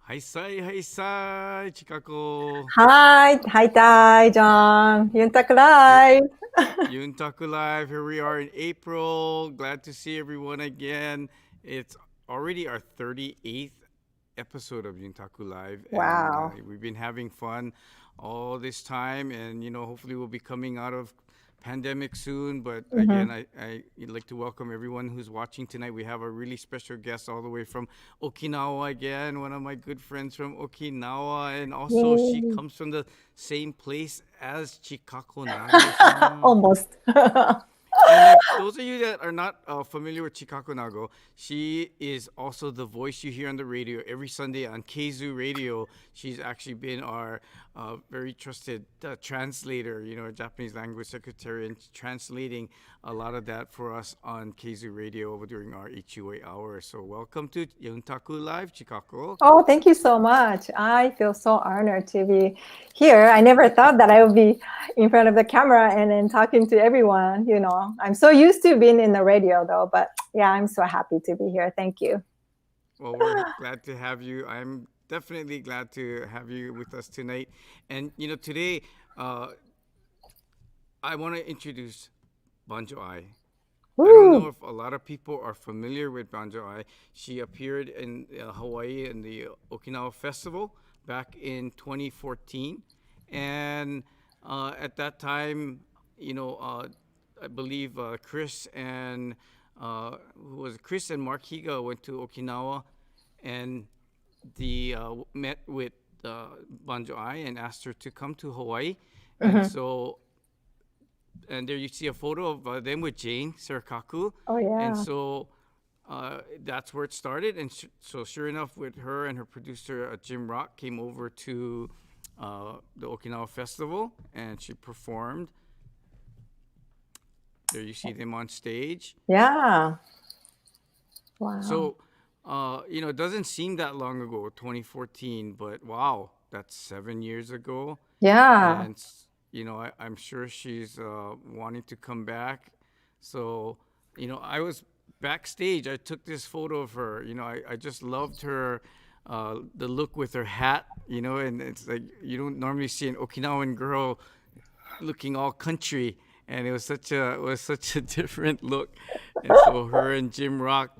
はいさいはいさい、近く。Hi, hi, Thai, John. Yuntaku Live. Yuntaku Live. Here we are in April. Glad to see everyone again. It's already our 38th episode of Yuntaku Live, and Wow. we've been having fun all this time. And hopefully, we'll be coming out of pandemic soon. But again, Mhm. I'd like to welcome everyone who's watching tonight. We have a really special guest all the way from Okinawa again, one of my good friends from Okinawa, and also she Yay. comes from the same place as Chikako Nago-san. Almost. And if those of you that are not familiar with Chikako Nago, she is also the voice you hear on the radio every Sunday on Keizu Radio. She's actually been our very trusted translator, Japanese language secretary, and translating a lot of that for us on Keizu Radio during our HUOA hour. So welcome to Yuntaku Live, Chikako. Oh, thank you so much. I feel so honored to be here. I never thought that I would be in front of the camera and then talking to everyone. I'm so used to being in the radio though, but yeah, I'm so happy to be here. Thank you. Well, we're glad to have you. I'm definitely glad to have you with us tonight. And today I want to introduce Banjo Ai. I don't know Woo. if a lot of people are familiar with Banjo Ai. She appeared in Hawaii in the Okinawa Festival back in 2014, and at that time, I believe Chris and Chris and Mark Higa went to Okinawa, and met with Banjo Ai and asked her to come to Hawaii, and Mhm. so and there you see a photo of them with Jane Serikaku. Oh, And yeah. so that's where it started. And so sure enough, with her and her producer, Jim Rock, came over to the Okinawa Festival, and she performed. There you see them on stage. Yeah. Wow. So, it doesn't seem that long ago, 2014, but wow, that's 7 years ago. Yeah. And I'm sure she's wanting to come back. So I was backstage. I took this photo of her. I just loved her, the look with her hat. And it's like you don't normally see an Okinawan girl looking all country, and it was such a different look. And so her and Jim Rock,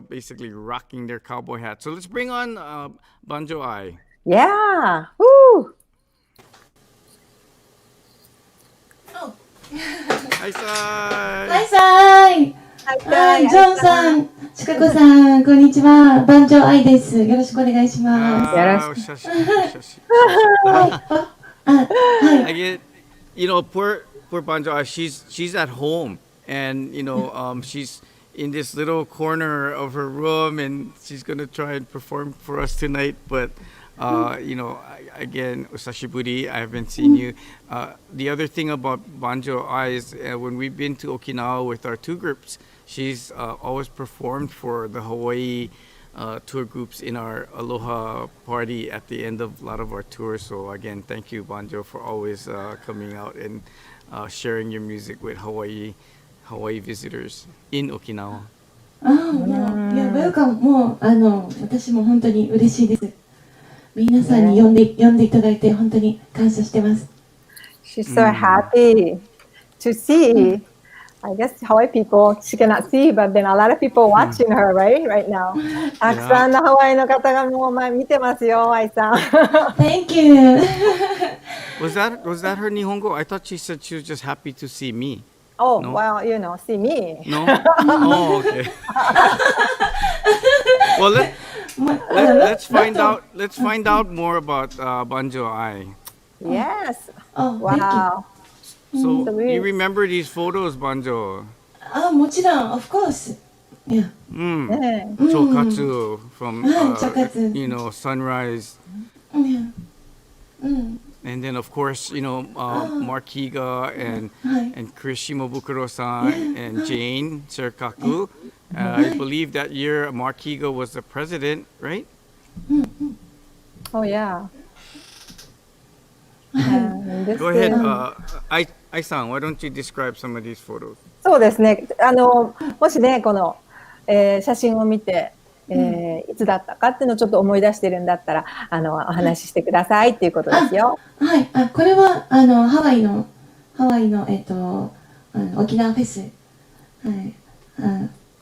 basically rocking their cowboy hats. So let's bring on Banjo Ai. Yeah. Woo. Hi, Sai. はいさーい。 Hi, は Thai. い、ジョンさん、ちかこさん、こんにちは。バンジョアイです。よろしくお願いします。Ah, shashi. はい。 I get, poor Banjo Ai, she's at home, and she's in this little corner of her room, and she's gonna try and perform for us tonight. But again, Usashiburi, I haven't seen you. The other thing about Banjo Ai is when we've been to Okinawa with our two groups, she's always performed for the Hawaii tour groups in our Aloha party at the end of a lot of our tours. So again, thank you, Banjo, for always coming out and sharing your music with Hawaii visitors in Okinawa. もう、いや、ウェルカム、もう、私も本当に嬉しいです。皆さんに呼んでいただいて、本当に感謝してます。She's so happy to see. I guess Hawaii people, she cannot see, but then a lot of people watching her, right now. たくさんのハワイの方がもう見てますよ、愛さん。Thank you. Was that her Nihongo? I thought she said she was just happy to see me. Oh, No? well, see me. No? Oh, okay. Well, let's find out. Let's find out more about Banjo Ai. Yes. Oh, Wow. So Sweet. you remember these photos, Banjo? もちろん、of course. Yeah. Chokatsu from Chokatsu. sunrise, Yeah. and then of course Mark Higa and Chris Shimobukuro-san and Jane Serikaku. I believe that year Mark Higa was the president, right? Oh, yeah. Go ahead, Ai-san. Why don't you describe some of these photos? そうですね。もしね、この、写真を見て、いつだったかっていうのをちょっと思い出してるんだったら、お話ししてくださいっていうことですよ。はい、これはハワイの沖縄フェス、はい、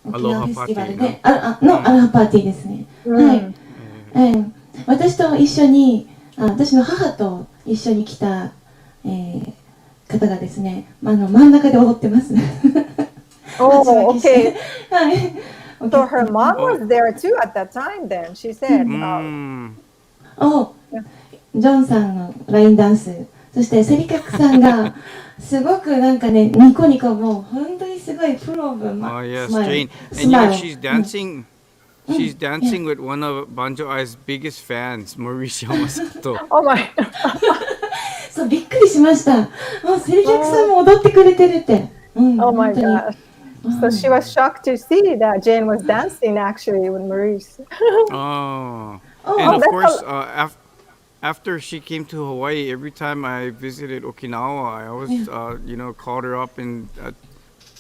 沖縄フェスティバルでのアロハパーティーですね。はい。私と一緒に私の母と一緒に来た、方がですね、真ん中で踊ってます。Oh, okay. はい。So her mom was there too at that time. Then she said, ジョンさんのラインダンス、そしてセリカクさんがすごくなんかね、ニコニコもう本当にすごいプロブマ yes, スマイ Jane. ル。 And you know, she's dancing. She's dancing with one of Banjo Ai's biggest fans, Maurice Yamasato. "Oh my!" そうびっくりしました。もうセリカクさんも踊ってくれてるって。Oh my gosh! So she was shocked to see that Jane was dancing actually with Maurice. Oh. Oh, And of that's course, after she came to Hawaii, every time I visited Okinawa, I always, called her up and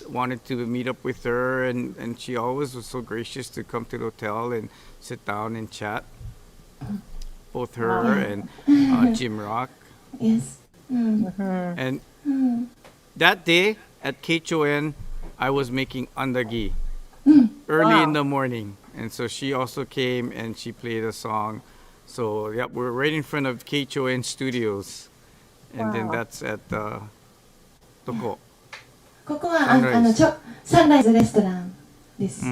wanted to meet up with her, and she always was so gracious to come to the hotel and sit down and chat. Both her and Jim Rock. Yes. And that day at KHON, I was making andagi early in the morning, and so she also came and she played a song. So yeah, we're right in front of KHON Studios, and then that's at Toko. ここはサンライズレストランです。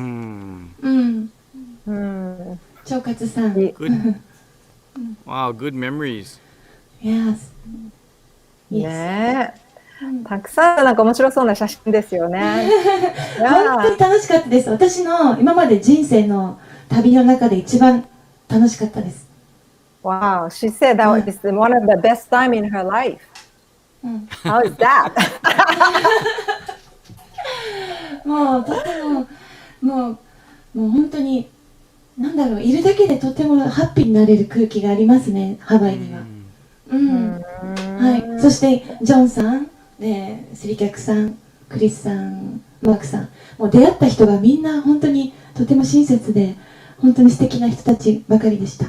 腸活さん。Good. Wow, good memories. Yes. ねえ、たくさんなんか面白そうな写真ですよね。本当に楽しかったです。私の今まで人生の旅の中で一番楽しかったです。Wow, she said that was one of the best time in her life. How is that? もうとてももう本当になんだろう、いるだけでとてもハッピーになれる空気がありますね、ハワイには。はい。そしてジョンさん、スリキャクさん、クリスさん、マークさん、もう出会った人がみんな本当にとても親切で本当に素敵な人たちばかりでした。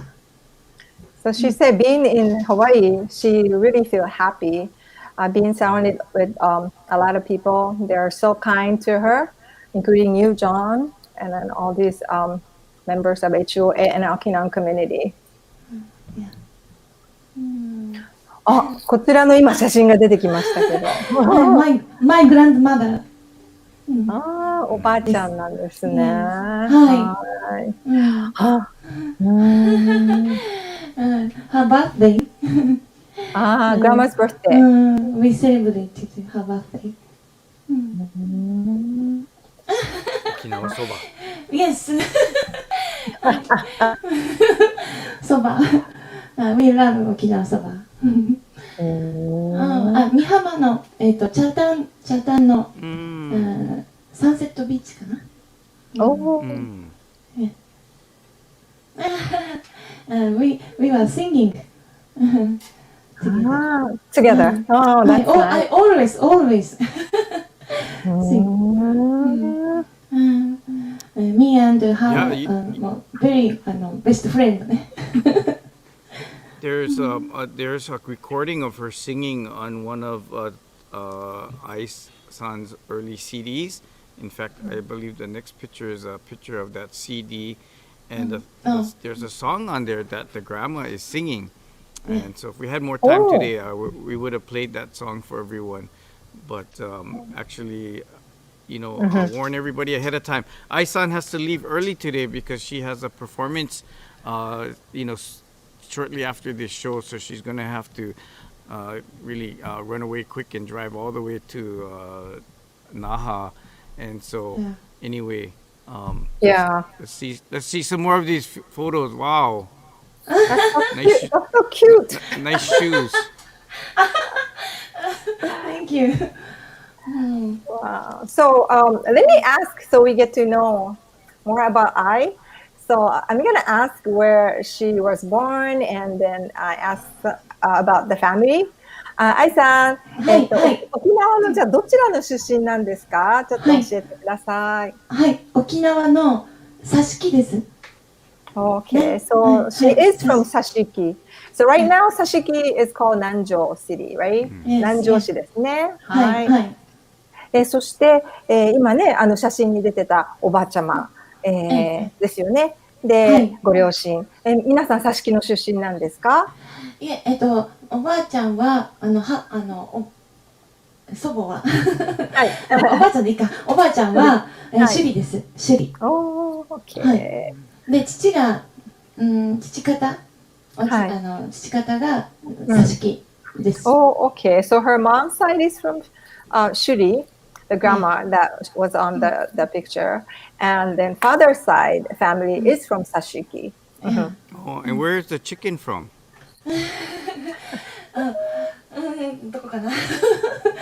So she said being in Hawaii, she really feel happy. Being surrounded with a lot of people, they're so kind to her, including you, John, and then all these members of HUOA and Okinawan community. あ、こちらの今写真が出てきましたけど。My grandmother. ああ、おばあちゃんなんですね。はい。Her birthday. Grandma's birthday. We celebrated her birthday. Okinawa soba. Yes. そば。We love 沖縄そば。美浜の北谷のサンセットビーチかな。おお。We were singing together. Oh, that's nice. I always sing. Me and her very best friend. There's a recording of her singing on one of Ai-san's early CDs. In fact, I believe the next picture is a picture of that CD, and there's a song on there that the grandma is singing. And so if we had more time today, we would have played that song for everyone. But actually, warn everybody ahead of time. Ai-san has to leave early today because she has a performance, shortly after this show. So she's going to have to really run away quick and drive all the way to Naha. And so anyway, let's see some more of these photos. Wow. That's so cute. Nice shoes. Thank you. Wow. So let me ask so we get to know more about Ai. So I'm going to ask where she was born, and then I ask about the family. Ai さん、沖縄のじゃあどちらの出身なんですか？ちょっと教えてください。はい、沖縄の佐敷です。Okay, so はい she is from Sashiki. So right now, Sashiki is called Nanjo City, right? Yes, 南城市ですね。はいはいそして、今ね、写真に出てたおばあちゃま、ですよね。で、はいご両親、皆さん、佐敷の出身なんですか？いえ、おばあちゃんは祖母ははい。おばあちゃんでいいか、おばあちゃんは、はい首里です、首里。おー、OK。はいで、父が、父方、はい父方が佐敷です。Oh, okay. So her mom's side is from Shuri, the grandma that was on the picture. And then father's side family is from Sashiki. Yeah. Oh, and where is the chicken from? どこかな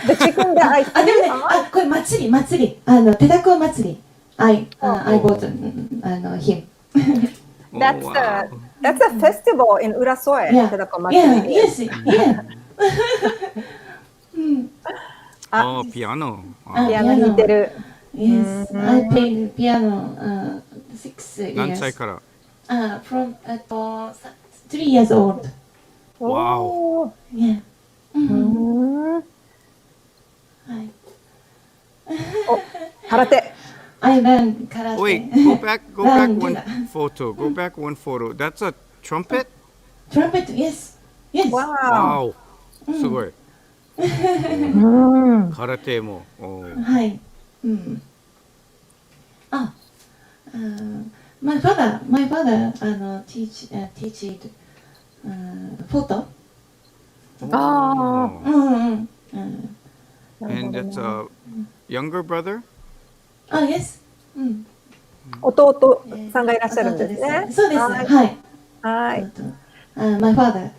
The chicken that I あ、でもね、 see, これ祭り、手だこ祭り。I bought him. that's Oh, that's a festival in Urasoe. Yeah. Tadako Yeah, Matsuri. yes, yeah. wow. Oh, piano. Wow. あピアノ弾いてる。 Yes, I played piano 6 何 years. 歳から？ From 3 years old. Wow. Yeah. はい。空手。I learned karate. Wait, go back Learn one that. photo. Go back one photo. That's a trumpet? Trumpet, yes. Yes. Wow. Wow. すごい。うん。空手も。Oh. はい。My father, teach photo. Ah. Oh. And that's a younger brother? Yes. 弟さんがいらっしゃるんですね。そうです。はい。はい。はい。My father.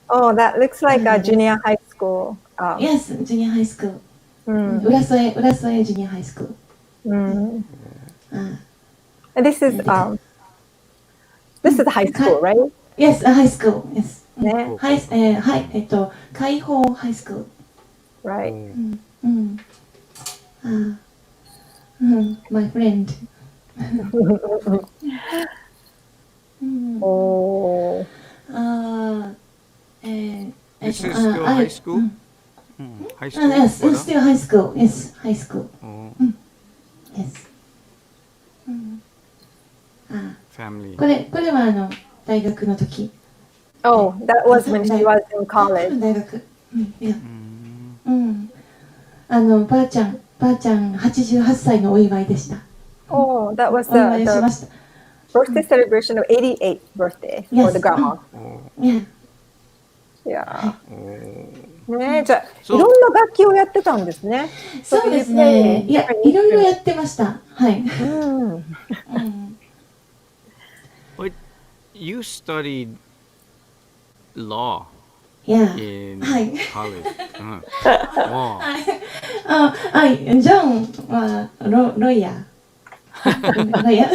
Oh, that looks like a junior high school. Yes, junior high school. うん。浦添 junior high school. うん。This is high school, right? Yes, high school. Yes. ね。開放 high school. Right. My friend. Oh. This is still high school? High school? Yes, What? still high school. Yes, high school. Oh, Yes. family. これは大学の時。 Oh, that was when she was in college. 大学。いや。ばあちゃん88歳のお祝いでした。 Oh, that was お祝いしま the した。birthday celebration of 88th birthday for Yes. the grandma. Oh, Yeah. Yeah. oh. ね、じゃあ、そういろんな楽器をやってたんですね。そうですね。いや、いろいろやってました。はい。うん。 But you studied law Yeah. in はい。 college. Wow. ジョンはロイヤー。ロイヤー。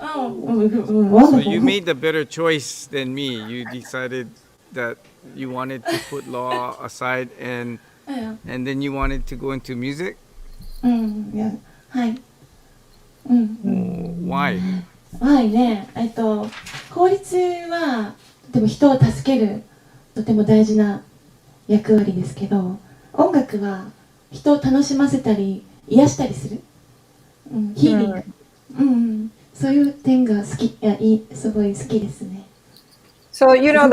So you made the better choice than me. You decided that you wanted to put law aside and then you wanted to go into music? はい。Why? はいね。法律はでも人を助けるとても大事な役割ですけど、音楽は人を楽しませたり癒したりする。ヒーリング。そういう点が好き。いや、すごい好きですね。So you know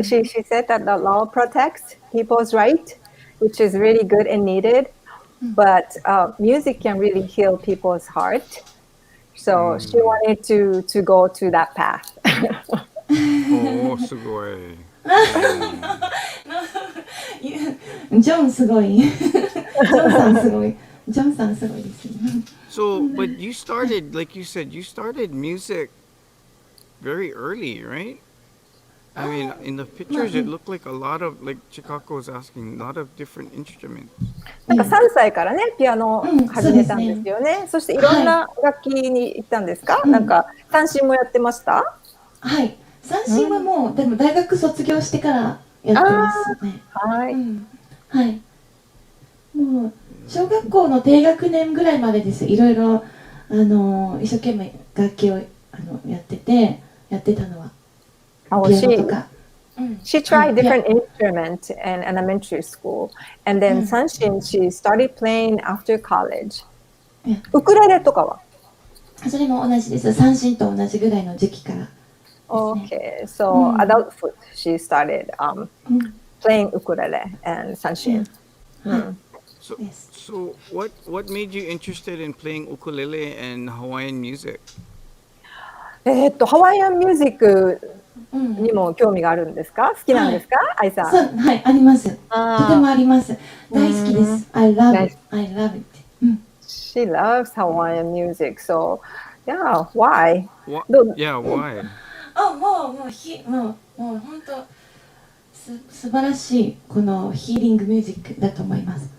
she said that the law protects people's right, which is really good and needed, but music can really heal people's heart. So she wanted to go to that path. Oh, すごい。ジョンすごい。ジョンさんすごい。ジョンさんすごいですね。So, but you started, like you said, you started music very early, right? I mean, in the pictures, it looked like a lot of, like Chikako was asking, a lot of different instruments. なんか3歳からね、ピアノを始めたんですよね。そしていろんな楽器に行ったんですか？なんか三振もやってました？はい。三振はもう、でも大学卒業してからやってますね。はい。はい。もう小学校の低学年ぐらいまでです。いろいろ一生懸命楽器をやってたのは Oh, ピアノとか。she tried different instruments in elementary school, and then sanshin she started playing after college. ウクレレとかは？それも同じです。三振と同じぐらいの時期から。Okay, so adulthood she started playing ukulele and sanshin. So what made you interested in playing ukulele and Hawaiian music? ハワイアンミュージックにも興味があるんですか？好きなんですか？愛さん。そう、はい、あります。とてもあります。大好きです。I love it. She loves Hawaiian music, so yeah, why? Yeah, why? もう本当素晴らしいこのヒーリングミュージックだと思います。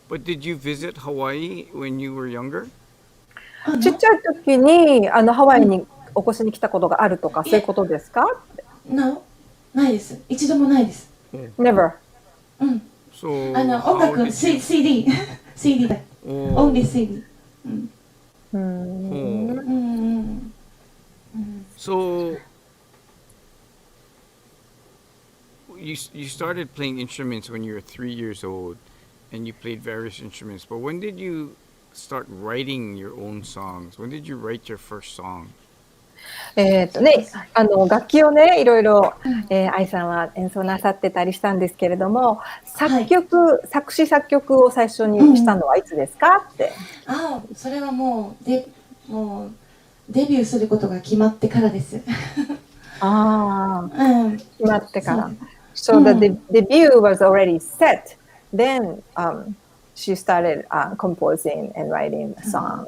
But did you visit Hawaii when you were younger? ちっちゃい時にハワイにお越しに来たことがあるとかそういうことですか？No、ないです。一度もないです。Never。So 音楽 CD だ。Only CD。So you started playing instruments when you were 3 years old, and you played various instruments. But when did you start writing your own songs? When did you write your first song? 楽器をねいろいろ愛さんは演奏なさってたりしたんですけれども作詞作曲を最初にしたのはいつですかって。それはもうデビューすることが決まってからです。決まってから。So the debut was already set. Then she started composing and writing a song.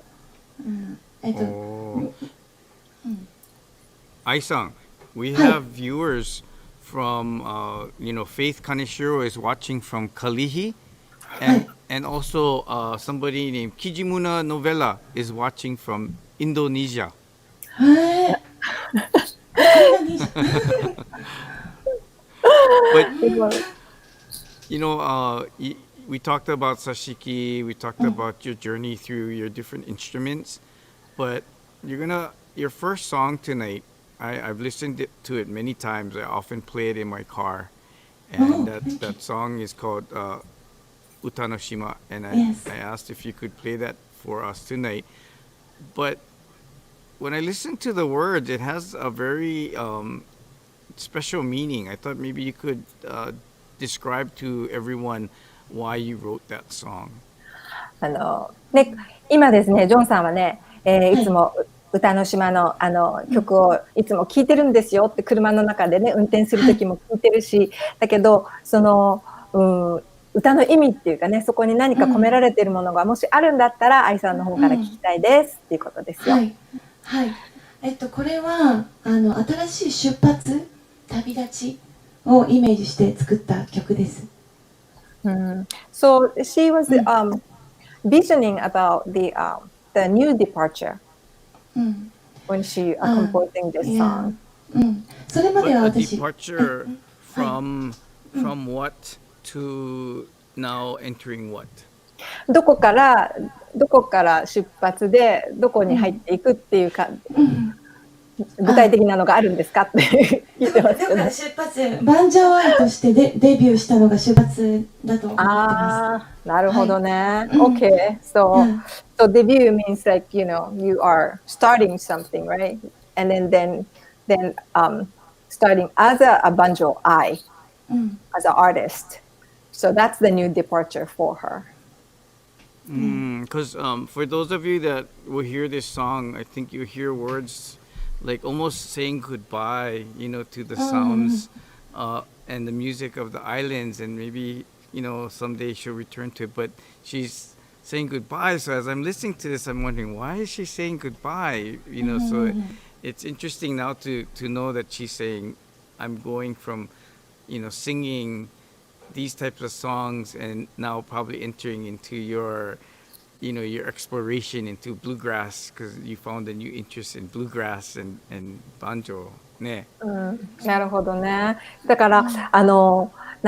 Ai-san, we have viewers from, Faith Kaneshiro is watching from Kalihi, and also somebody named Kijimuna Novella is watching from Indonesia. But we talked about Sashiki, we talked about your journey through your different instruments, but your first song tonight, I've listened to it many times. I often play it in my car, and that song is called Uta-no-shima, and I asked if you could play that for us tonight. But when I listened to the words, it has a very special meaning. I thought maybe you could describe to everyone why you wrote that song. 今ですね、ジョンさんはね、いつも歌の島の曲をいつも聴いてるんですよって車の中でね運転する時も聴いてるし、だけどその歌の意味っていうかね、そこに何か込められているものがもしあるんだったら愛さんの方から聞きたいですっていうことですよ。これは新しい出発、旅立ちをイメージして作った曲です。So she was visioning about the new departure when she composing this song. それまでは A 私 departure from what to now entering what? どこから出発でどこに入っていくっていうか、具体的なのがあるんですかって聞いてますけど。出発、バンジョアイとしてデビューしたのが出発だと思ってます。なるほどね。Okay, so debut means like you are starting something, right? And then starting as a Banjo Ai, as an artist. So that's the new departure for her. Because for those of you that will hear this song, I think you hear words like almost saying goodbye, to the sounds and the music of the islands, and maybe, someday she'll return to it. But she's saying goodbye. So as I'm listening to this, I'm wondering, why is she saying goodbye? So it's interesting now to know that she's saying, I'm going from, singing these types of songs and now probably entering into your exploration into bluegrass, because you found a new interest in bluegrass and banjo ね。なるほどね。だからな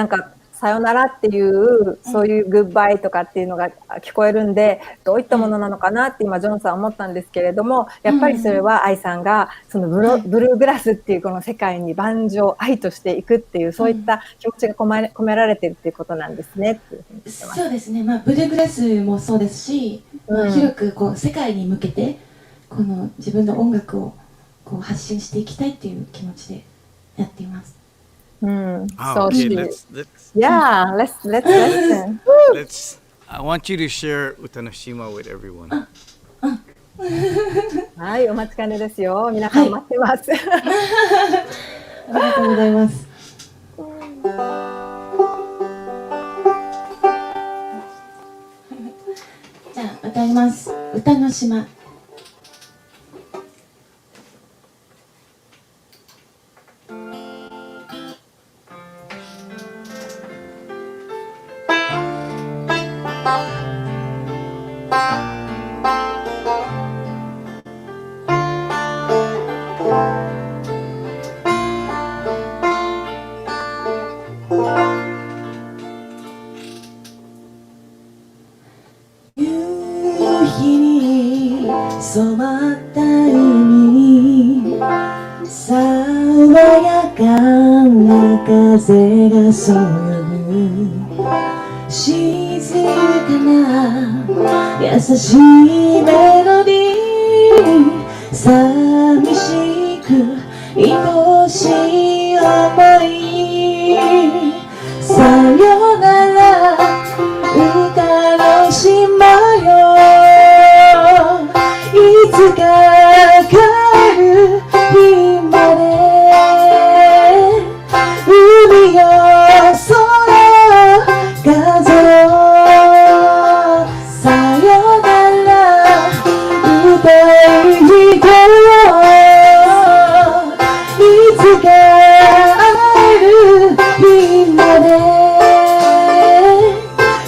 んかさよならっていうそういうグッバイとかっていうのが聞こえるんで、どういったものなのかなって今ジョンさん思ったんですけれども、やっぱりそれは愛さんがそのブルーグラスっていうこの世界に万丈愛としていくっていう、そういった気持ちが込められてるっていうことなんですねっていうふうに言ってます。そうですね、まあ、ブルーグラスもそうですし、まあ、広くこう世界に向けてこの自分の音楽をこう発信していきたいっていう気持ちでやっています。So okay, she, let's yeah, let's listen. I want you to share Utanoshima with everyone. はい、お待ちかねですよ。皆さん待ってます。ありがとうございます。じゃあ歌います。歌の島。染まった海に爽やかな風がそよぐ静かな優しいメロディー寂しく愛しい想いさよなら歌の島よいつか帰る日まで海よ空風さよなら歌いに行こういつか会える日まで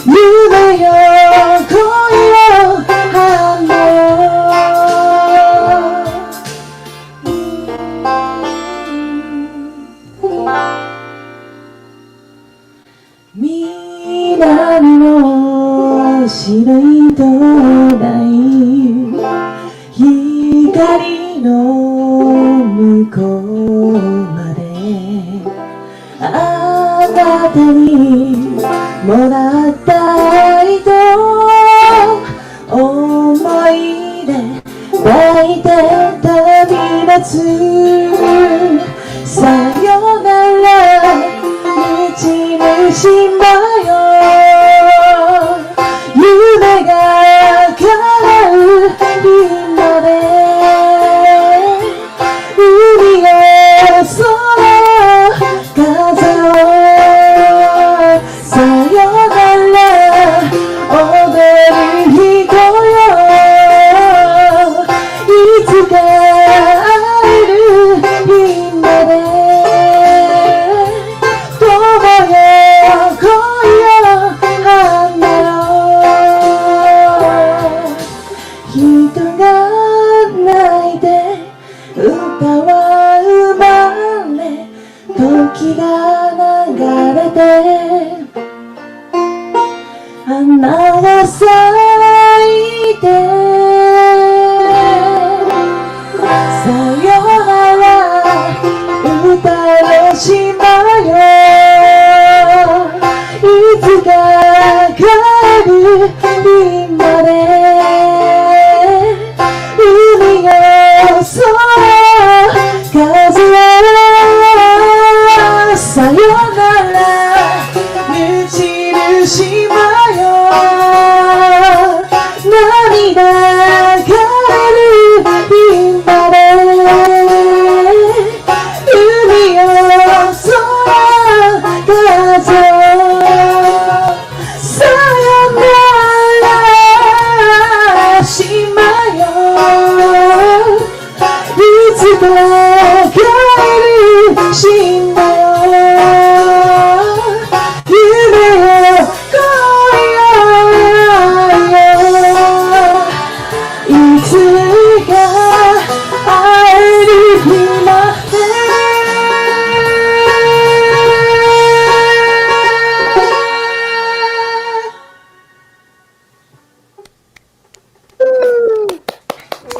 夢よ恋よ花よ南の白い灯台光の向こうまであなたにもらった愛と思い出抱いて旅立つさよなら道の島よ夢が叶う日まで海よ空風さよなら踊る人よいつか会える日まで時が流れて花が咲いてさよなら歌の島よいつか帰る日まで海よ空風さよなら満ちる島よ涙がれる日まで海よ空風さよなら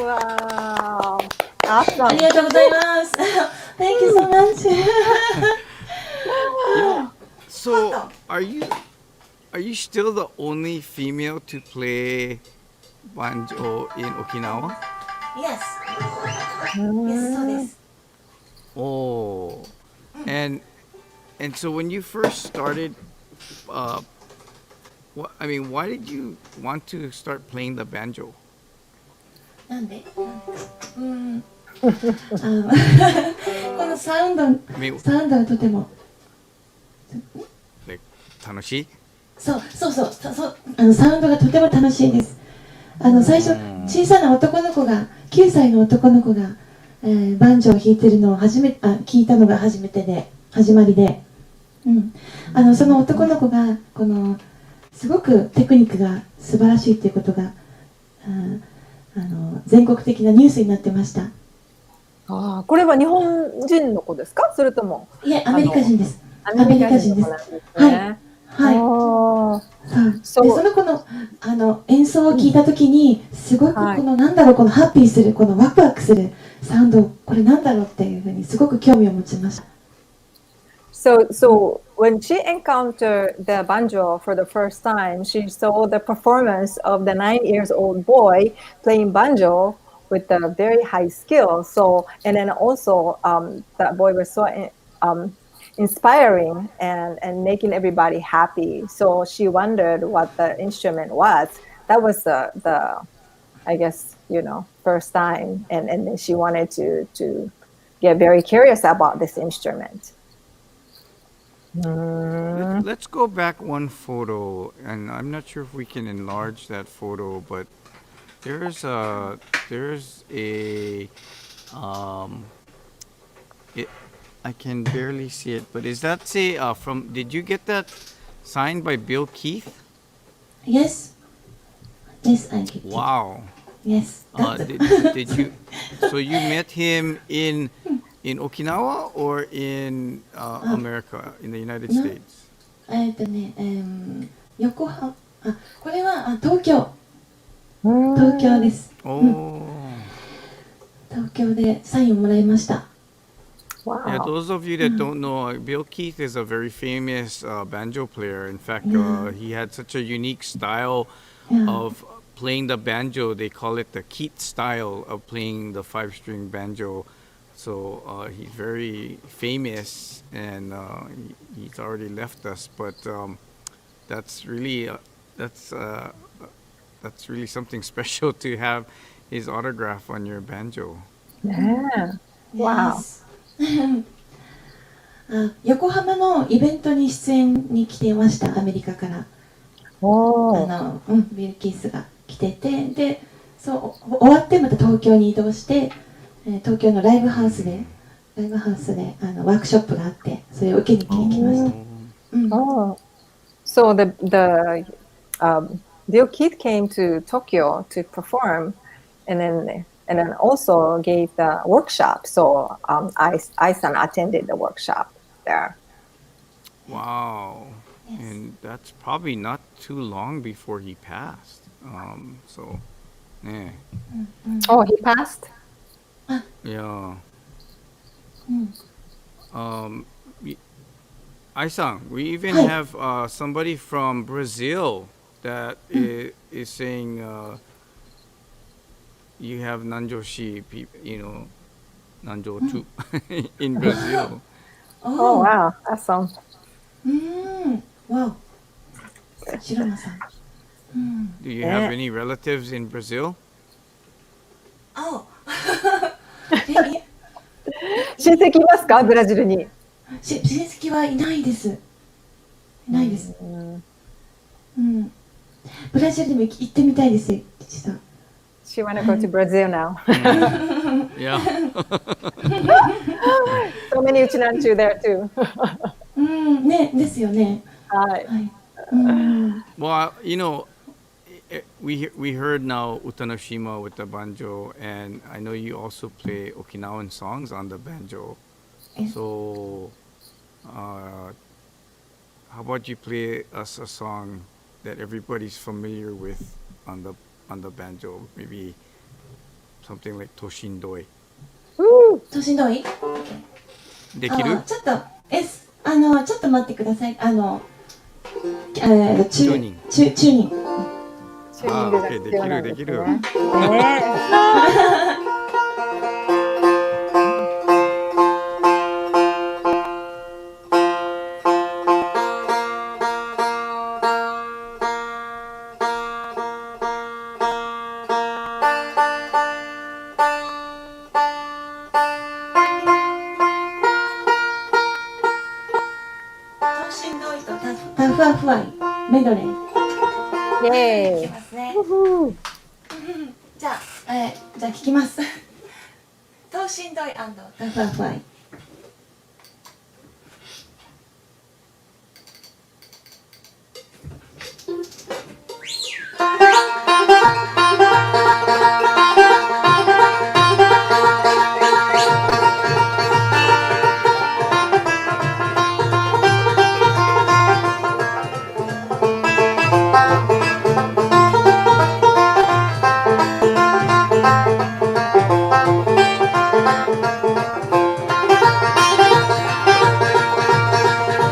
Wow. あ Awesome. りがとうございます。Thank you so much. You know, so Hot. are you still the only female to play banjo in Okinawa? Yes. Yes, そうです。Oh, and and so when you first started, uh, I mean, why did you want to start playing the banjo? なんでこのサウンド I mean, サウンドがとても like, 楽しい? そうサウンドがとても楽しいです。最初小さな男の子が9歳の男の子が、バンジョーを弾いてるのを聞いたのが初めてで始まりで、その男の子がすごくテクニックが素晴らしいということが全国的なニュースになってました。ああ、これは日本人の子ですか？それとも。いえ、アメリカ人です。アメリカ人です。はい。はい。でその子の演奏を聞いたときにすごくなんだろう、このハッピーする、このワクワクするサウンド、これなんだろうっていうふうにすごく興味を持ちました。So when she encountered the banjo for the first time, she saw the performance of the 9 years old boy playing banjo with a very high skill. So, and then also that boy was so inspiring and making everybody happy. So she wondered what the instrument was. That was the I guess, first time. And then she wanted to get very curious about this instrument. Let's go back one photo, and I'm not sure if we can enlarge that photo, but there's a I can barely see it, but is that did you get that signed by Bill Keith? Yes. Yes, I get it. Wow. Yes. Did you, so you met him in Okinawa or in America, in the United States? 横浜、これは東京です。東京でサインをもらいました。Wow. Yeah, those of you that don't know, Bill Keith is a very famous banjo player. In fact, he had such a unique style of playing the banjo. They call it the Keith style of playing the 5-string banjo. So he's very famous, and he's already left us. But that's really something special to have his autograph on your banjo. Yeah. Wow. 横浜のイベントに出演に来ていました。アメリカからビル・キースが来てて、で終わってまた東京に移動して、東京のライブハウスでワークショップがあって、それを受けに来ました。So the Bill Keith came to Tokyo to perform, and then also gave the workshop. So Ai-san attended the workshop there. Wow. Yes. And that's probably not too long before he passed. So, yeah. Oh, he passed? Yeah. Ai-san, we even have somebody from Brazil that is saying you have Nanjoshi, Nanjo too, in Brazil. Oh, wow. Awesome. Wow. 白間さん。Do you have any relatives in Brazil? Oh. 親戚いますか？ブラジルに。親戚はいないです。いないです。ブラジルでも行ってみたいです。実は。She wanna go to Brazil now. Yeah. So many uchinanchu there too. ね、ですよね。はい。Well, we heard now Utanoshima with the banjo, and I know you also play Okinawan songs on the banjo. Yes. So, how about you play us a song that everybody's familiar with on the banjo? Maybe something like Toshindoi. 都心同意できる？ちょっとちょっと待ってください。チューニング。チューニングが OK 必要なんですね。できる。ね等身同意とタフアフアイメドレー。イエーイ。ますね。じゃあ聞きます。等身同意タフアフアイ。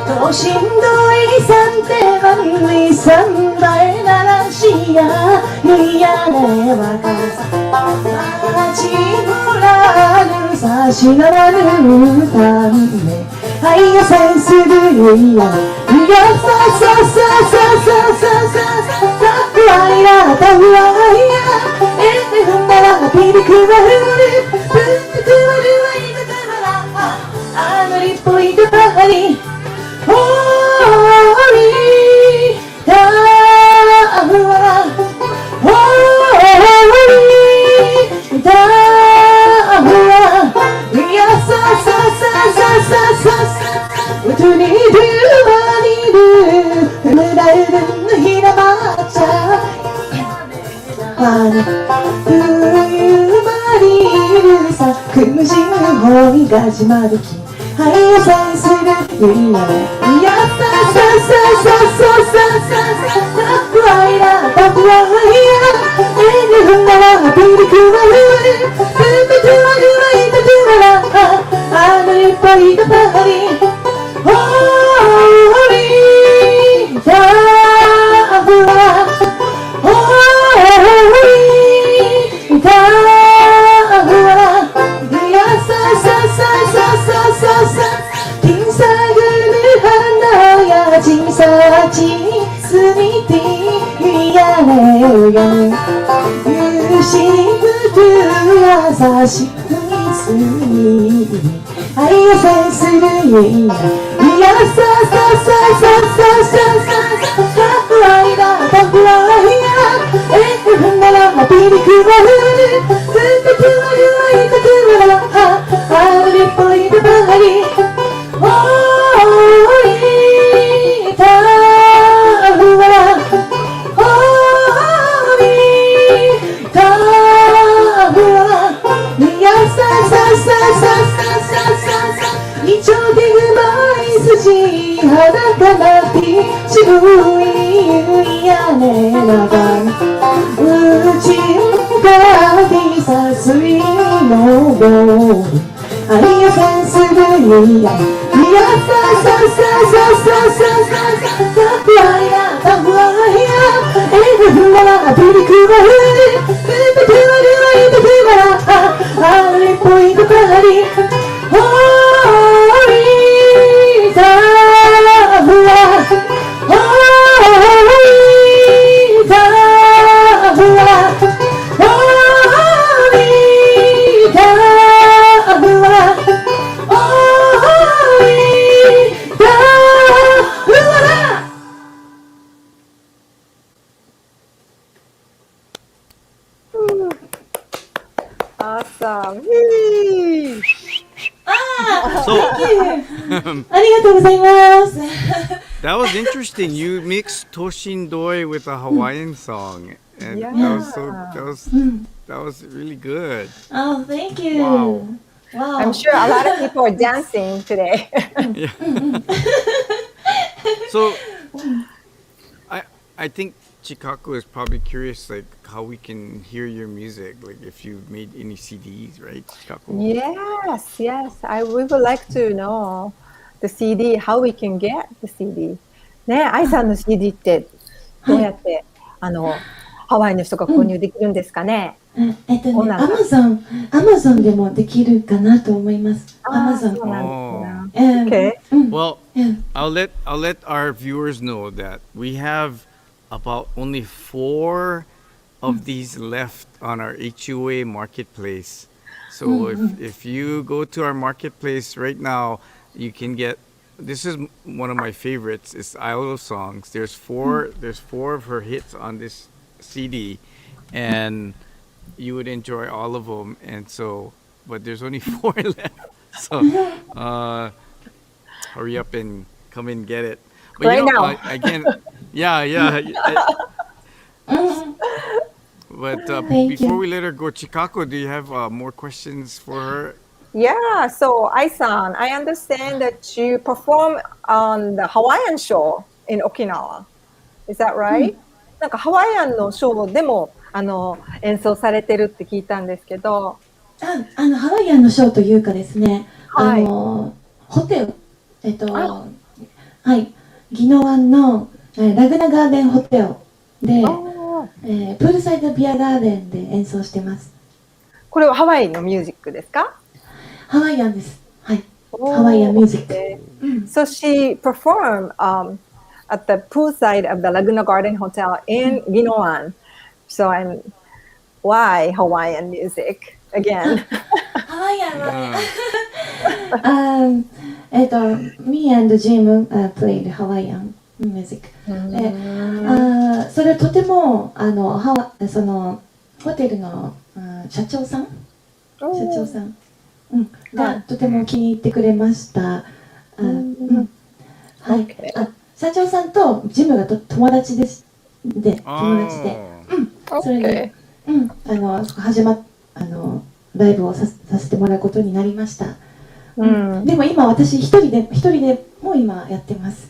等身同意3手番に3倍ならしやいやねわかさ街ぶらぬ差しならぬため愛を制するいやいやさささささささ不愛だった不愛や踏んだらピリクバルルプークバルワイドカバラ乗りっぽいとばりが始まる日愛を制するいやささささささ不愛だった不愛や踏んだらピリクバルルプープトゥワルワイトゥワラいっぱいだパリホーリータフラホーリータフラいやさささ金色的花呀，金色金丝你的呀嘞呀，有幸福呀，優しくに愛を制するいやさささささ不愛だった不愛や踏んだらピリクバルルプープトゥワルワイトゥワラあれっぽいでばりホーリータフワラホーリータフワラいやさささ一丁手ぐまい筋裸なピ渋いやねながうちがディサスイのゴー愛を制するいやさささささ不愛だった不愛や踏んだらピリクバルルプープトゥワルワイトゥワラあれっぽいとばりホーリータフラホーリータフラホーリータフラホーリータフラ Awesome. So ありがとうございます。 that was interesting. You mixed Toshindoi with a Hawaiian song, and Yeah. that was really good. Oh, thank you. Wow. Wow. I'm sure a lot of people are dancing today. Yeah. So I think Chikaku is probably curious, like how we can hear your music, like if you made any CDs, right, Chikaku? Yes. We would like to know the CD, how we can get the CD. ね、愛さんの CD ってどはい。うやってハワイの人が購入できるんですかね。オーナーが。アマゾンでもできるかなと思います。アマゾン。そうなんですね。Oh. Okay. Well, I'll let our viewers know that we have about only 4 of these left on our HUA marketplace. So if you go to our marketplace right now, you can get. This is one of my favorites. It's Isle of Songs. There's 4 of her hits on this CD, and you would enjoy all of them. And so, but there's only 4 left. So, hurry up and come and get it. But Right now. Again, yeah. But before we let her go, Chikako, do you have more questions for her? Yeah, so Ai-san, I understand that you perform on the Hawaiian show in Okinawa. Is that right? なんかハワイアンのショーでも演奏されてるって聞いたんですけど。ハワイアンのショーというかですね、はい、ホテル、はい、宜野湾のラグナガーデンホテルで、プールサイドビアガーデンで演奏してます。これはハワイのミュージックですか？ハワイアンです。はい。ハワイアンミュージック。So she performed at the poolside of the Laguna Garden Hotel in Ginowan. So why Hawaiian music again? ハワイアンはね、me and Jim played Hawaiian music. それとてもそのホテルの社長さんがとても気に入ってくれました。はい。社長さんとジムが友達で、それで、ライブをさせてもらうことになりました。でも今私一人でも今やってます。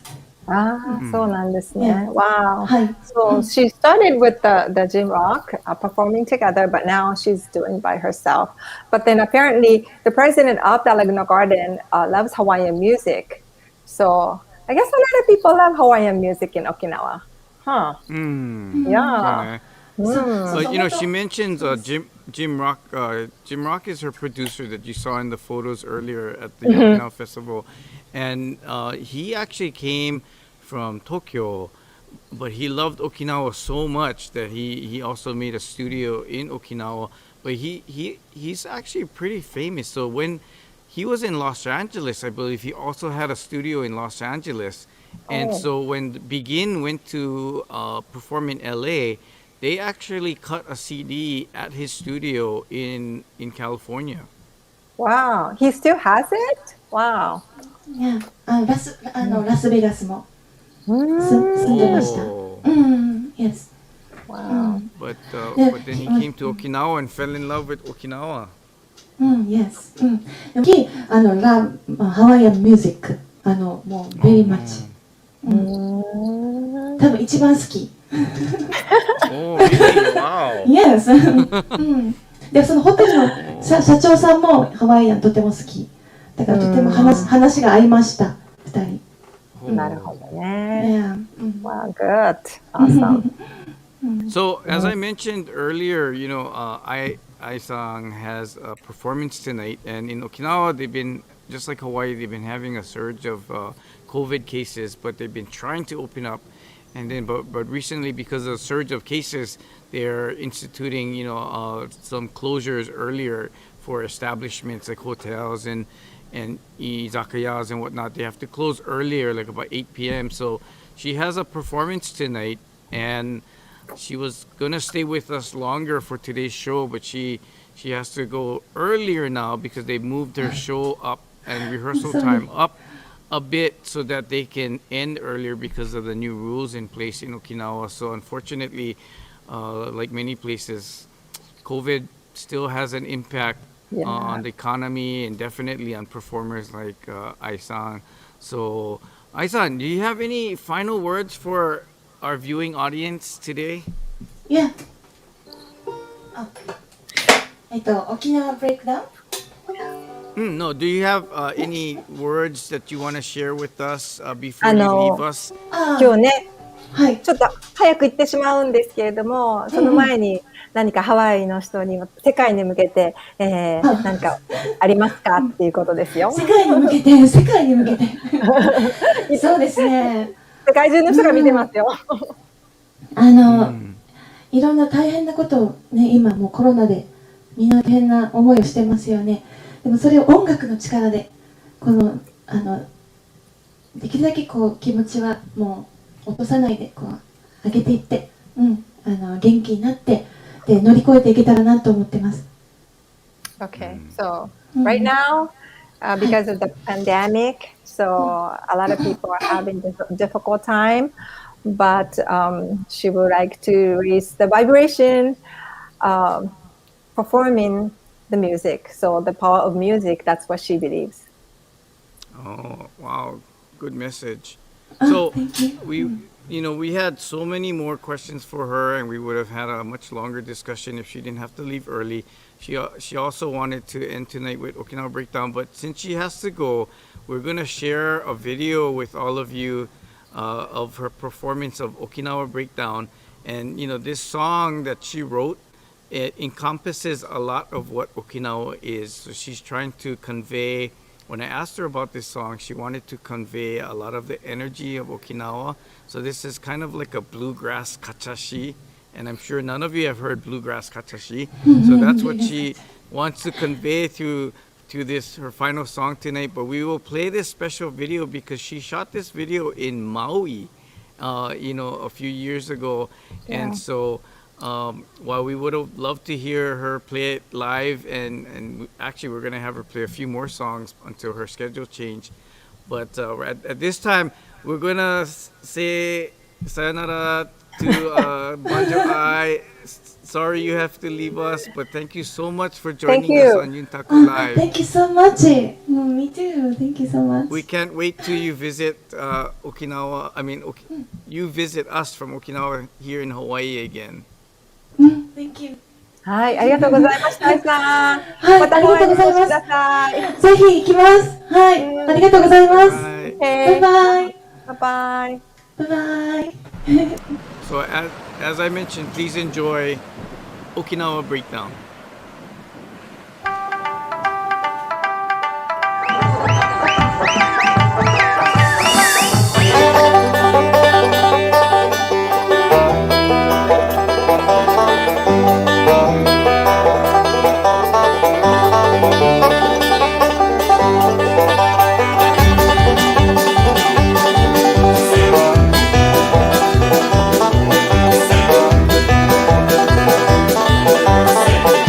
そうなんですね。Wow. はい。So she started with the gym rock performing together, but now she's doing by herself. But then apparently the president of the Laguna Garden loves Hawaiian music. So I guess a lot of people love Hawaiian music in Okinawa. Huh. Yeah. But she mentions Jim Rock. Jim Rock is her producer that you saw in the photos earlier at the Okinawa Festival, and he actually came from Tokyo, but he loved Okinawa so much that he also made a studio in Okinawa. But he's actually pretty famous. So when he was in Los Angeles, I believe he also had a studio in Los Angeles. And so when Begin went to perform in LA, they actually cut a CD at his studio in California. Wow, he still has it? Wow. Yeah. ラスベガスも住んでました。Yes. Wow. But then he came to Okinawa and fell in love with Okinawa. Yes. ハワイアンミュージックもう very much。多分一番好き。Oh, really? Wow. Yes. でそのホテルの社長さんもハワイアンとても好き。だからとても話が合いました。2人。なるほどね。Yeah. Wow, good. Awesome. So as I mentioned earlier, Ai-san has a performance tonight, and in Okinawa, they've been, just like Hawaii, they've been having a surge of COVID cases, but they've been trying to open up. And then, but recently, because of the surge of cases, they're instituting, some closures earlier for establishments like hotels and izakayas and whatnot. They have to close earlier, like about 8 p.m. So she has a performance tonight, and she was gonna stay with us longer for today's show, but she has to go earlier now because they moved her show up and rehearsal time up a bit so that they can end earlier because of the new rules in place in Okinawa. So unfortunately, like many places, COVID still has an impact on the economy and definitely on performers like Ai-san. So Ai-san, do you have any final words for our viewing audience today? Yeah. あ沖縄 breakdown? No, do you have any words that you want to share with us before あ you の leave us? あ今日ね、はい。ちょっと早く行ってしまうんですけれども、その前に何かハワイの人に、世界に向けて、何かありますかっていうことですよ。世界に向けて、世界に向けて。そうですね。世界中の人が見てますよ。いろんな大変なことをね、今もうコロナでみんな大変な思いをしてますよね。でもそれを音楽の力で、できるだけこう気持ちはもう落とさないでこう上げていって、元気になってで乗り越えていけたらなと思ってます。Okay, so right now, because of the pandemic, so a lot of people are having this difficult time, but she would like to raise the vibration, performing the music. So the power of music, that's what she believes. Oh, wow. Good message. Oh, So thank you. we had so many more questions for her, and we would have had a much longer discussion if she didn't have to leave early. She also wanted to end tonight with Okinawa Breakdown, but since she has to go, we're gonna share a video with all of you of her performance of Okinawa Breakdown. And this song that she wrote, it encompasses a lot of what Okinawa is. So she's trying to convey. When I asked her about this song, she wanted to convey a lot of the energy of Okinawa. So this is kind of like a bluegrass kachashi, and I'm sure none of you have heard bluegrass kachashi. So that's what she wants to convey through this her final song tonight. But we will play this special video because she shot this video in Maui, a few years ago, and so. While we would have loved to hear her play it live, and actually we're gonna have her play a few more songs until her schedule changed. But at this time, we're gonna say sayonara to Banjo Ai. Sorry you have to leave us, but thank you so much for joining us you. on Yuntaku Live. Thank you so much. Me too. Thank you so much. We can't wait till you visit Okinawa. You visit us from Okinawa here in Hawaii again. Thank you. はい、ありがとうございました。愛さん、はい、またありがとうございますください。ぜひ行きます。はい、ありがとうございます。Bye. バイバイ。バイバイ。バイバイ。 So as I mentioned, please enjoy Okinawa Breakdown. Thank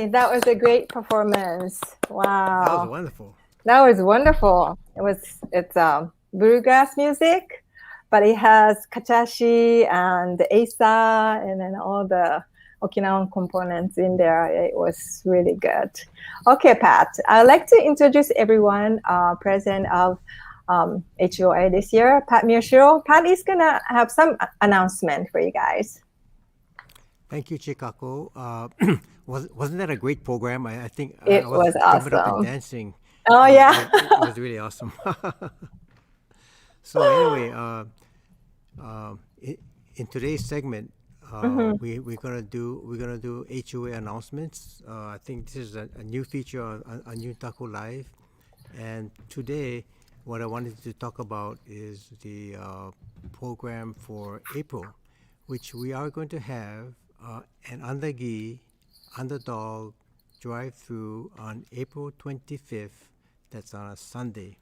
That was a great performance. Wow. That was wonderful. That was wonderful. It's bluegrass music, but it has kachashi and the asa and then all the Okinawan components in there. It was really good. Okay, Pat, I'd like to introduce everyone present of HUOA this year. Pat Miyashiro. Pat is gonna have some announcement for you guys. Thank you, Chikako. Wasn't that a great program? I think It I was jumping up awesome. and dancing. Oh yeah. It was really awesome. So anyway, in today's segment, we're gonna do HUA announcements. I think this is a new feature on Yuntaku Live, and today what I wanted to talk about is the program for April, which we are going to have an Andagi Underdog drive-through on April 25th. That's on a Sunday.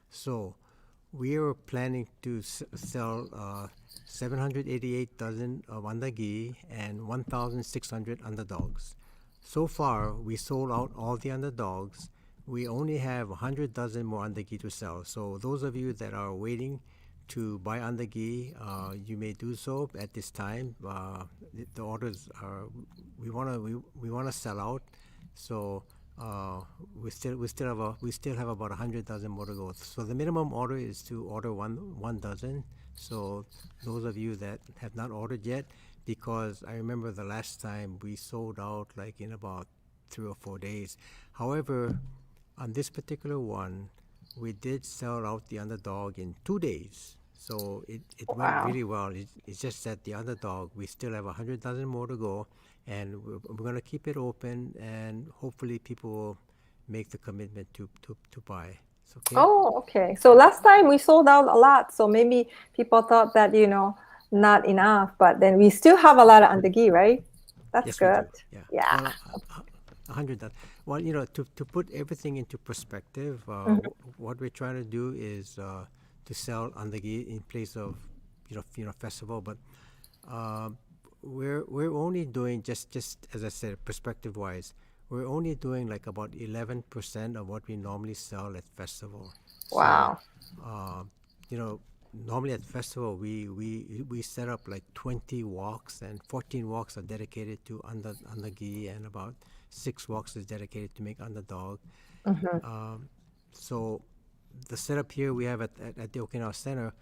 So we are planning to sell 788 dozen of Andagi and 1,600 underdogs. So far, we sold out all the underdogs. We only have 100 dozen more Andagi to sell. So those of you that are waiting to buy Andagi, you may do so at this time. The orders are we want to sell out. So we still have about 100 dozen more to go. So the minimum order is to order one dozen. So those of you that have not ordered yet, because I remember the last time we sold out like in about 3 or 4 days. However, on this particular one, we did sell out the underdog in 2 days. So it went really well. It's just that the underdog, we still have 100 dozen more to go, and we're going to keep it open, and hopefully people will make the commitment to buy. It's okay? Oh, okay. So last time we sold out a lot. So maybe people thought that, not enough, but then we still have a lot of andagi, right? That's Yes, good. we do. Yeah. Well, 100 dozen. Well, to put everything into perspective, what we're trying to do is to sell andagi in place of festival, but we're only doing just as I said, perspective wise, we're only doing like about 11% of what we normally sell at festival. Wow. So normally at festival we set up like 20 walks, and 14 walks are dedicated to andagi, and about 6 walks is dedicated to make underdog. So the setup here we have at the Okinawa Center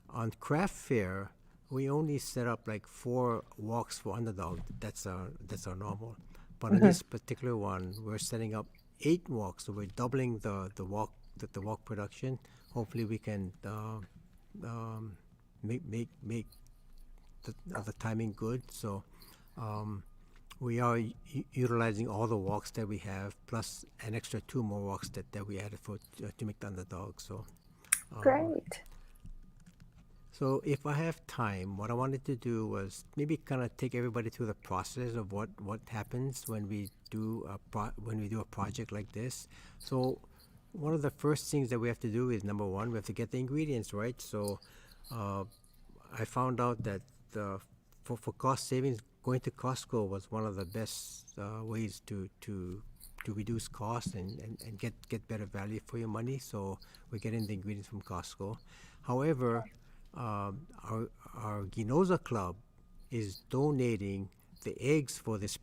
on craft fair, we only set up like 4 walks for underdog. That's our normal. But on this particular one, we're setting up 8 walks, so we're doubling the walk production. Hopefully, we can make the timing good. So we are utilizing all the walks that we have, plus an extra 2 more walks that we added to make the underdog. So Great. So if I have time, what I wanted to do was maybe kind of take everybody through the process of what happens when we do a project like this. So one of the first things that we have to do is, number one, we have to get the ingredients right. So I found out that for cost savings, going to Costco was one of the best ways to reduce costs and get better value for your money. So we're getting the ingredients from Costco. However, our Ginoza Club is donating the eggs for this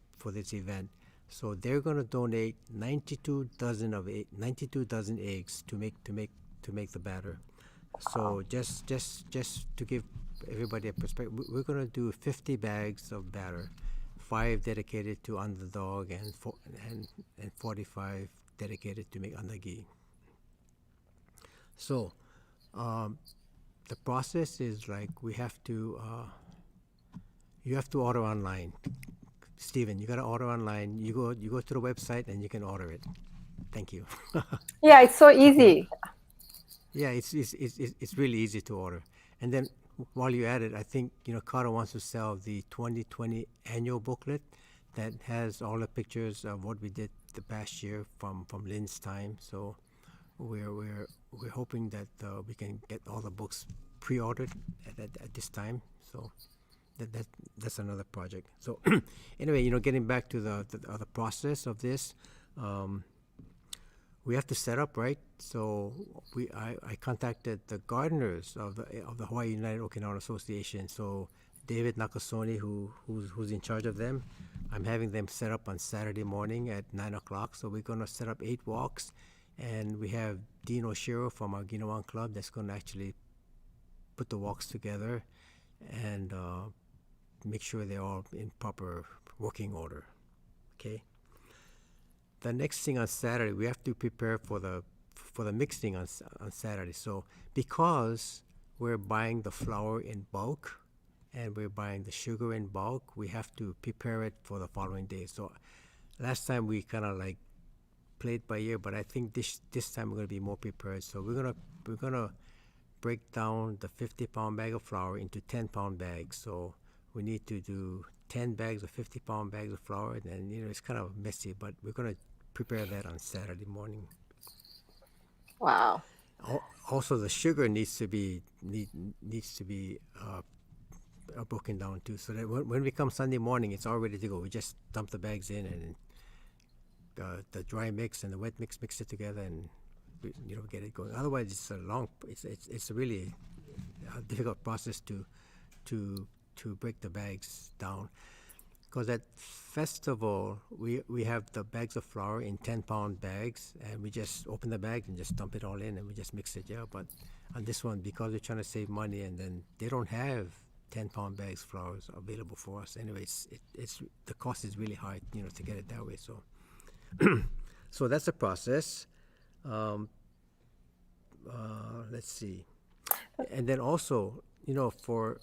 event. So they're going to donate 92 dozen eggs to make the batter. So just to give everybody a perspective, we're going to do 50 bags of batter, 5 dedicated to underdog and 45 dedicated to make andagi. So the process is like you have to order online. Steven, you got to order online. You go to the website and you can order it. Thank you. Yeah, it's so easy. Yeah, it's really easy to order. And then while you're at it, I think Carter wants to sell the 2020 annual booklet that has all the pictures of what we did the past year from Lynn's time. So we're hoping that we can get all the books pre-ordered at this time. So that's another project. So anyway, getting back to the process of this, we have to set up, right? So I contacted the gardeners of the Hawaii United Okinawan Association. So David Nakasone, who's in charge of them, I'm having them set up on Saturday morning at 9 o'clock. So we're gonna set up 8 walks, and we have Dean Oshiro from our Okinawan Club that's gonna actually put the walks together and make sure they're all in proper working order. Okay. The next thing on Saturday, we have to prepare for the mixing on Saturday. So because we're buying the flour in bulk and we're buying the sugar in bulk, we have to prepare it for the following day. So last time we kind of like played by ear, but I think this time we're gonna be more prepared. So we're gonna break down the 50-pound bag of flour into 10-pound bags. So we need to do 10 bags of 50-pound bags of flour, and it's kind of messy, but we're gonna prepare that on Saturday morning. Wow. Also, the sugar needs to be broken down too, so that when we come Sunday morning, it's all ready to go. We just dump the bags in, and the dry mix and the wet mix it together, and get it going. Otherwise, it's a really difficult process to break the bags down. Because at festival, we have the bags of flour in 10-pound bags, and we just open the bags and just dump it all in, and we just mix it. Yeah, but on this one, because we're trying to save money, and then they don't have 10-pound bags flour available for us. Anyways, it's the cost is really high, to get it that way. So, so that's the process. Let's see, and then also, for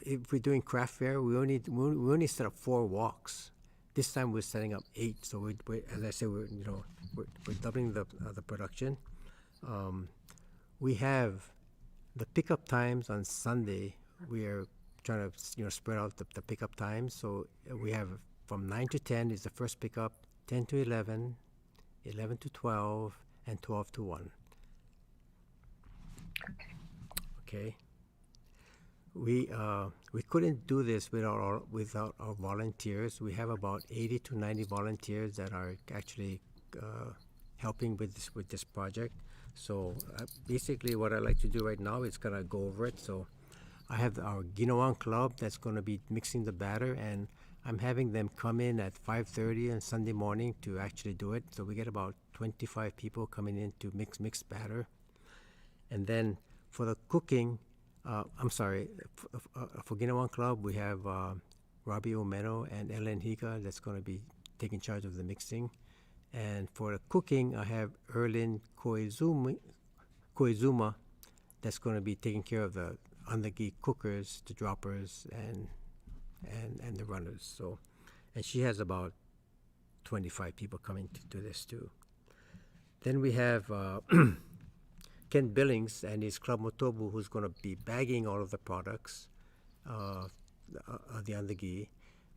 if we're doing craft fair, we only set up 4 walks. This time we're setting up 8. So we as I said, we're doubling the production. We have the pickup times on Sunday. We are trying to spread out the pickup times. So we have from 9 to 10 is the first pickup, 10 to 11, 11 to 12, and 12 to 1. Okay. We couldn't do this without our volunteers. We have about 80 to 90 volunteers that are actually helping with this project. So basically, what I like to do right now is kind of go over it. So I have our Okinawan Club that's going to be mixing the batter, and I'm having them come in at 5:30 on Sunday morning to actually do it. So we get about 25 people coming in to mix batter, and then for the cooking. For Okinawan Club, we have Robbie Omeno and Ellen Higa that's going to be taking charge of the mixing. And for the cooking, I have Erlin Koizuma that's going to be taking care of the andagi cookers, the droppers, and the runners. So, and she has about 25 people coming to do this too. Then we have Ken Billings and his Club Motobu, who's going to be bagging all of the products, the andagi.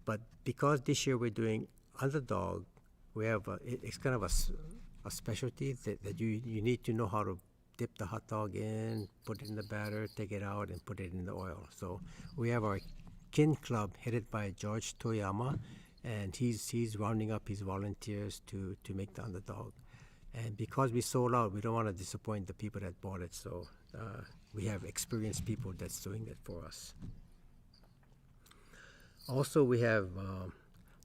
But because this year we're doing underdog, we have it's kind of a specialty that you need to know how to dip the hot dog in, put it in the batter, take it out, and put it in the oil. So we have our Kin Club headed by George Toyama, and he's rounding up his volunteers to make the underdog. And because we sold out, we don't want to disappoint the people that bought it. So we have experienced people that's doing it for us. Also, we have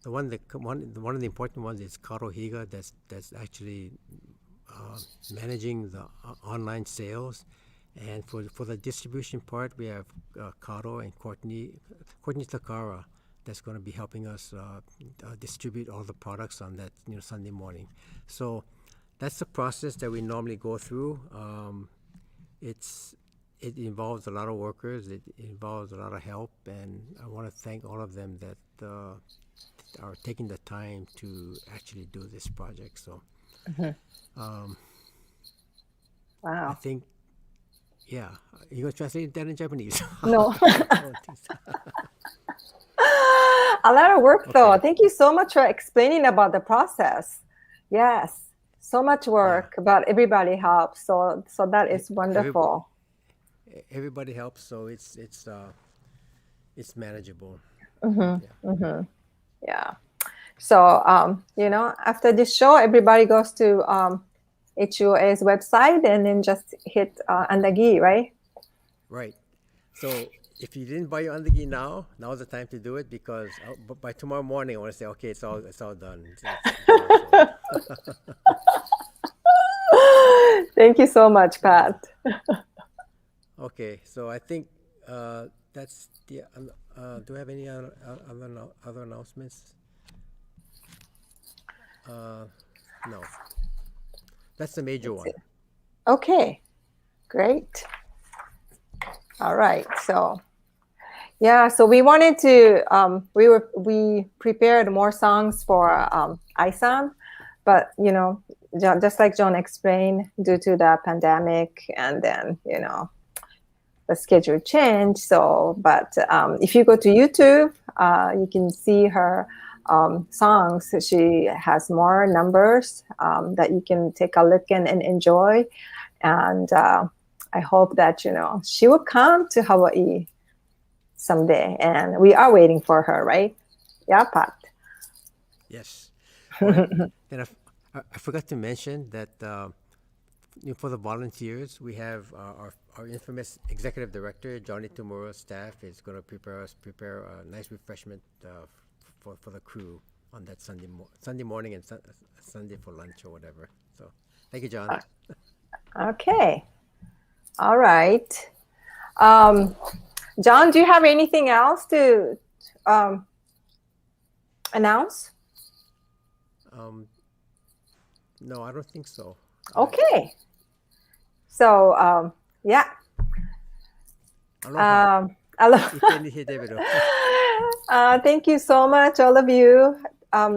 one of the important ones is Karo Higa that's actually managing the online sales. And for the distribution part, we have Karo and Courtney Takara that's going to be helping us distribute all the products on that Sunday morning. So that's the process that we normally go through. It involves a lot of workers. It involves a lot of help, and I want to thank all of them that are taking the time to actually do this project. So, Wow. I think, yeah, you gonna translate that in Japanese? No. A lot of work, though. Okay. Thank you so much for explaining about the process. Yes, so much work, but everybody helps. So that is wonderful. everybody helps, so it's manageable. Yeah. So, after this show, everybody goes to HUOA's website and then just hit Andagi, right? Right. So if you didn't buy your andagi now's the time to do it, because by tomorrow morning I want to say, okay, it's all done. It's all sold. Thank you so much, Pat. Okay, so I think that's the. Do I have any other announcements? No, that's the major one. Okay, great. All right, so yeah, so we wanted to we prepared more songs for Ai-san, but just like John explained, due to the pandemic and then the schedule changed. So, but if you go to YouTube, you can see her songs. She has more numbers that you can take a look and enjoy. And I hope that, she will come to Hawaii someday. And we are waiting for her, right? Yeah, Pat. Yes. Then I forgot to mention that for the volunteers, we have our infamous executive director, Johnny Tomura's staff, is going to prepare a nice refreshment for the crew on that Sunday morning and Sunday for lunch or whatever. So thank you, John. Okay. All right. John, do you have anything else to announce? No, I don't think so. Okay. So, yeah. Thank you so much, all of you,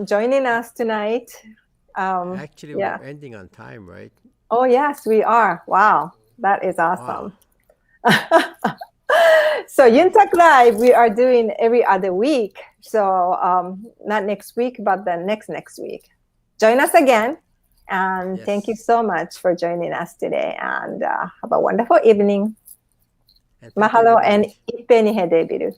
joining us tonight. Actually, we're ending on time, right? Oh, yes, we are. Wow, that is awesome. Wow. So Yuntaku Live, we are doing every other week. So not next week, but the next week. Join us again. And thank you so much for joining us today. And have a wonderful evening. Mahalo and ipe ni he debiru.